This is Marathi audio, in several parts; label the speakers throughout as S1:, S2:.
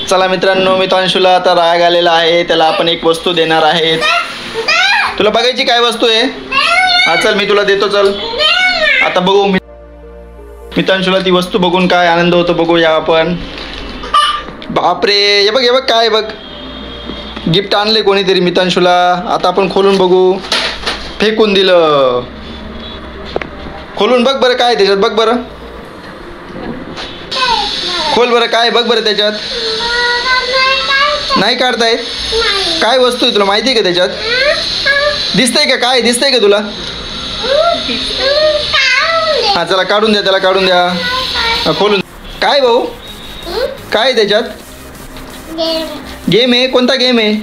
S1: चला मित्रांनो, मितांशूला आता राग आलेला आहे, त्याला आपण एक वस्तू देणार आहेत. तुला बघायची काय वस्तू आहे? हा चल मी तुला देतो. चल आता बघू मितांशूला ती वस्तू बघून काय आनंद होतो बघूया आपण. बापरे, हे बघ हे बघ काय बघ, गिफ्ट आणले कोणीतरी मितांशूला. आता आपण खोलून बघू. फेकून दिलं. खोलून बघ बरं काय त्याच्यात, बघ बरं, खोल बरं काय बघ बरं त्याच्यात. नाही काढतायत. काय वस्तू आहे तुला माहिती आहे का त्याच्यात? दिसतंय का? काय दिसतंय का तुला? हा चला काढून द्या, त्याला काढून द्या. खोलून. काय भाऊ, काय त्याच्यात? गेम आहे. कोणता गेम आहे?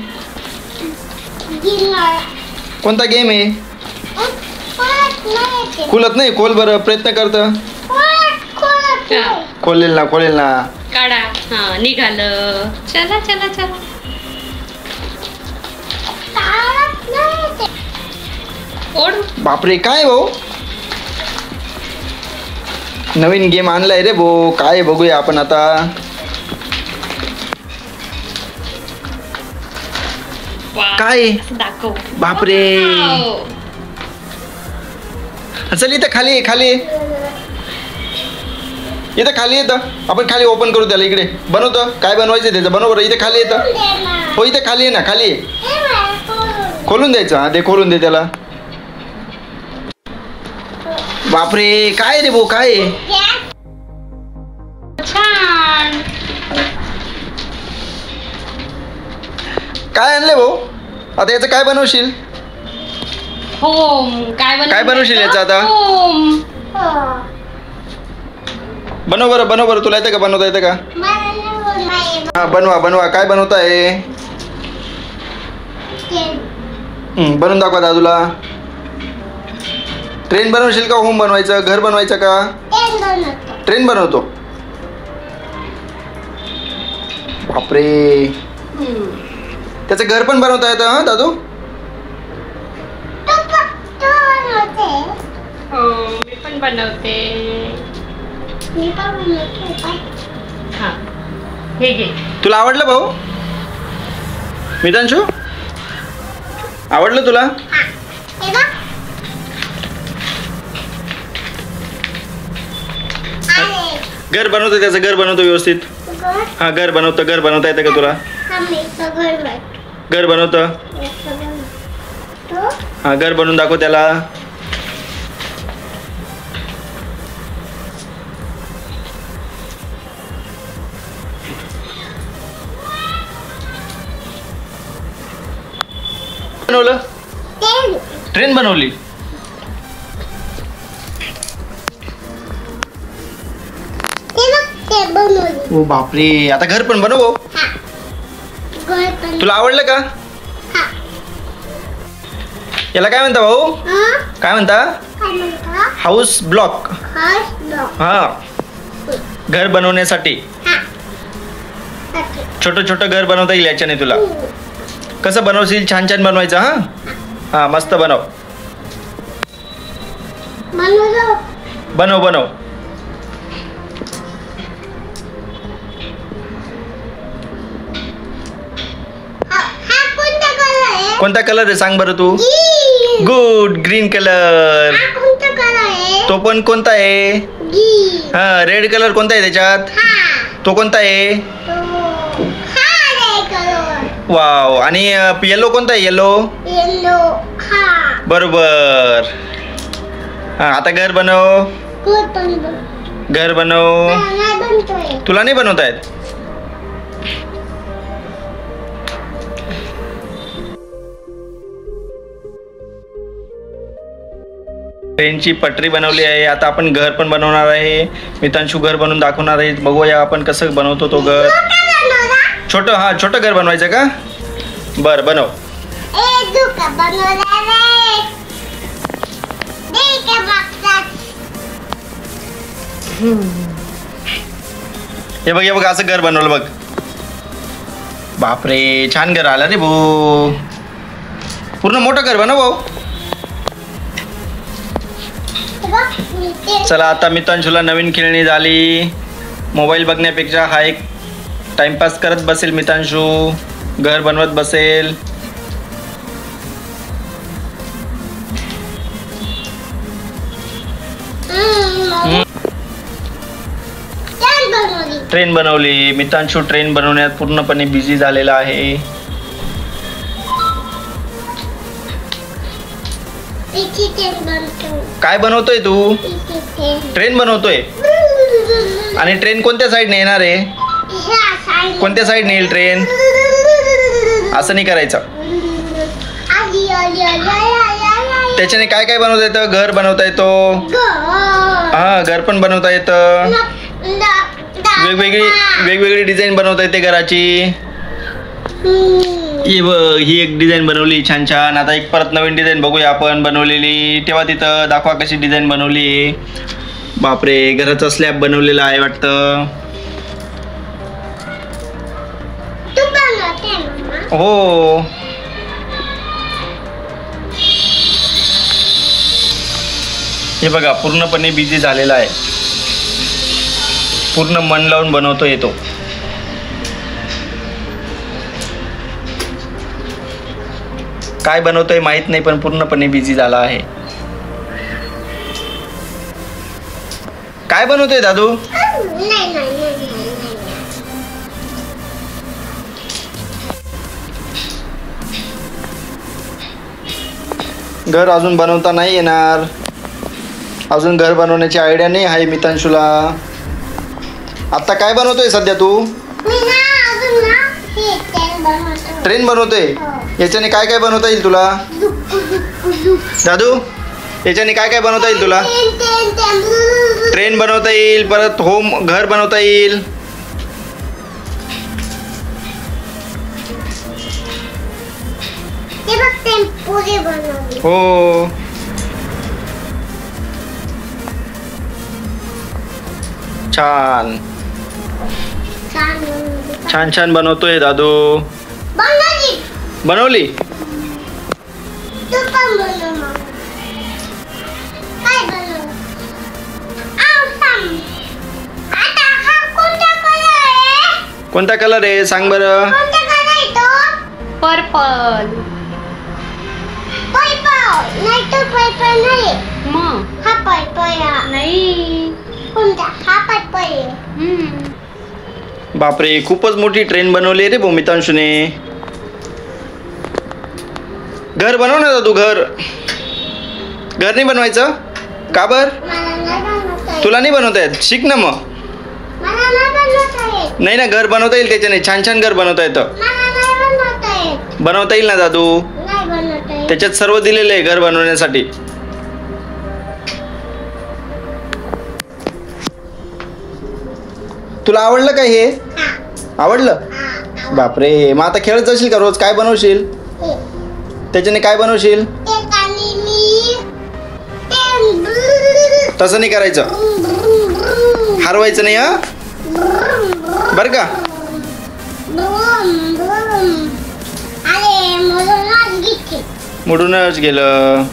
S1: कोणता गेम आहे? खुलत नाही. खोल बरं, प्रयत्न करतं. खोलेल ना, खोलेल ना.
S2: काढा. हा निघालं. चला चला चला. ओढ.
S1: बापरे, काय भाऊ, नवीन गेम आणलाय रे भाऊ. काय बघूया आपण आता. काय?
S2: दाखव.
S1: बापरे, चल इथं खाली ये, खाली ये. इथं खाली येतं, आपण खाली ओपन करू त्याला. इकडे बनवतं. काय बनवायचं त्याचं बनव बरं. इथे खाली येतं. हो इथे खाली आहे ना, खाली आहे. खोलून द्यायचं. हा दे, खोलून दे त्याला. बापरे, काय रे भाऊ, काय आहे?
S2: छान.
S1: काय आणले भाऊ? आता याचं काय बनवशील?
S2: होम. काय
S1: बनवशील याचं आता?
S2: होम.
S1: बनव बरं, बनव बरं. तुला येतं का बनवता? येतं का? हा बनवा बनवा. काय बनवता आहे? बनवून दाखवा दादूला. ट्रेन बनवशील का होम बनवायचं? घर बनवायचं का? ट्रेन बनवतो. बापरे, त्याचं घर पण बनवता येतं हा दादू?
S2: हो मी पण बनवते. हा हे घे.
S1: तुला आवडलं भाऊ? मितांशू आवडलं तुला? घर बनवतो, त्याचं घर बनवतो व्यवस्थित. हा घर बनवतो. घर बनवता येतं का तुला? घर बनवतं. हा घर बनवून दाखव त्याला. बनवलं. ट्रेन बनवली. ओ बापरे, आता घर पण बनव. तुला आवडलं का? याला काय म्हणता भाऊ? काय म्हणता? House block. हा घर बनवण्यासाठी छोटं छोटं घर बनवता येईल याच्याने तुला. कसं बनवशील? छान छान बनवायचं. हा हा मस्त बनव. बनव बनव. कोणता कलर आहे सांग बरं तू? Good, green colour. तो पण कोणता आहे? हा रेड कलर कोणता आहे त्याच्यात? तो कोणता आहे? वाव. आणि येलो कोणता आहे? येलो. बरोबर. हा आता घर बनव. घर बनव. तुला नाही बनवता येत? ट्रेनची पटरी बनवली आहे. आता आपण घर पण बनवणार आहे. मितांशू घर बनवून दाखवणार आहे. बघूया आपण कसं बनवतो तो घर. छोटं. हा छोटं घर बनवायचं का? बर बनव. हे बघ हे बघ, असं घर बनवलं बघ. बापरे, छान घर आलं रे भाऊ. पूर्ण मोठं घर बनव भाऊ. चला आता मितांशूला नवीन खेळणी झाली. मोबाईल बघण्यापेक्षा हा एक टाइमपास करत बसेल मितांशू, घर बनवत बसेल. ट्रेन बनवली. मितांशू ट्रेन बनवण्यात पूर्णपणे बिझी झालेला आहे. काय बनवतोय तू? ट्रेन बनवतोय. आणि ट्रेन कोणत्या साईडने येणार आहे? कोणत्या साईडने येईल ट्रेन? असं नाही करायचं. त्याच्याने काय काय बनवता येतं? घर बनवता येतो. हा, घर पण बनवता येतं. वेगवेगळी डिझाईन बनवता येते घराची. ही एक डिझाईन बनवली छान छान. आता एक परत नवीन डिझाईन बघूया आपण बनवलेली. तेव्हा तिथं दाखवा कशी डिझाईन बनवली. बापरे, घराचा स्लॅब बनवलेला आहे वाटतं. हो. हे बघा पूर्णपणे बिझी झालेला आहे. पूर्ण मन लावून बनवतो येतो. काय बनवतोय माहित नाही, पण पूर्णपणे बिझी झाला आहे. काय बनवतोय दादू? घर अजून बनवता नाही येणार. अजून घर बनवण्याची आयडिया नाही आहे मितांशूला. आता काय बनवतोय सध्या तू? ट्रेन बनवतोय. याच्याने काय काय बनवता येईल तुला दादू? याच्याने काय काय बनवता येईल तुला? ट्रेन बनवता येईल, परत होम घर बनवता येईल. हो. छान छान छान बनवतोय दादू. बनवली. कोणता कलर आहे सांग बरं?
S2: पर्पल.
S1: बापरे, खूपच मोठी ट्रेन बनवली रे मितांशूने. घर बनव ना तू. घर नाही बनवायचं का बर? तुला नाही बनवता येत? शिक ना मग. नाही ना, घर बनवता येईल त्याच्याने. छान छान घर बनवता येतं. बनवता येईल ना दादू. त्याच्यात सर्व दिलेलं आहे घर बनवण्यासाठी. तुला आवडलं काय हे? आवडलं? बापरे, मग आता खेळत जाशील का रोज? काय बनवशील त्याच्याने? काय बनवशील? तसं नाही करायचं. हरवायचं नाही हा, बर का? मोडूनच गेलं.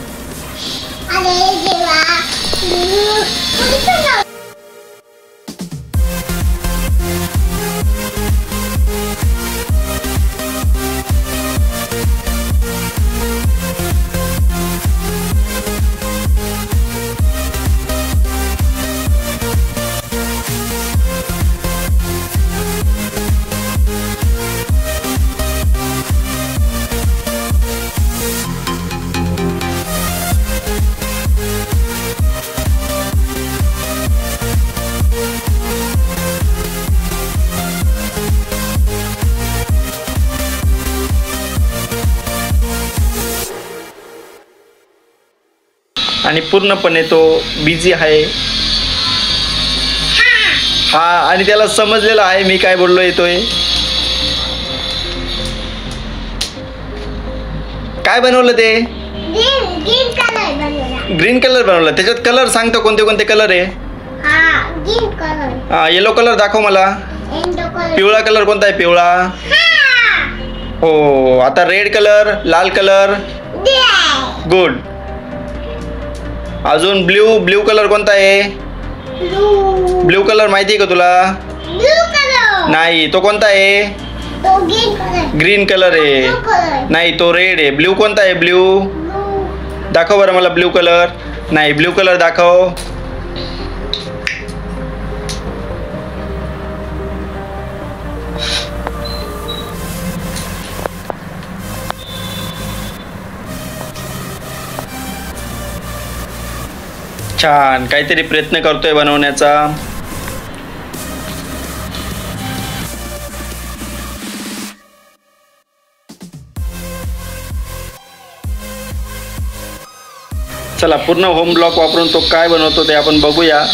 S1: आणि पूर्णपणे तो बिझी आहे. हा, आणि त्याला समजलेलं आहे मी काय बोललो येतोय. काय बनवलं ते? ग्रीन कलर बनवला. त्याच्यात कलर सांगतो कोणते कोणते कलर आहे? हा, येलो कलर दाखव मला. पिवळा कलर कोणता आहे? पिवळा. हो. आता रेड कलर, लाल कलर. गुड. अजून ब्ल्यू कलर कोणता आहे? ब्ल्यू कलर माहिती आहे का तुला? नाही, तो कोणता आहे? ग्रीन कलर आहे. नाही, तो रेड आहे. ब्ल्यू कोणता आहे? ब्ल्यू दाखव बरं मला. ब्ल्यू कलर नाही, ब्ल्यू कलर दाखव. छान, काहीतरी प्रयत्न करतोय बनवण्याचा. चला, पूर्ण होम ब्लॉक वापरून तो काय बनवतो ते आपण बघूया.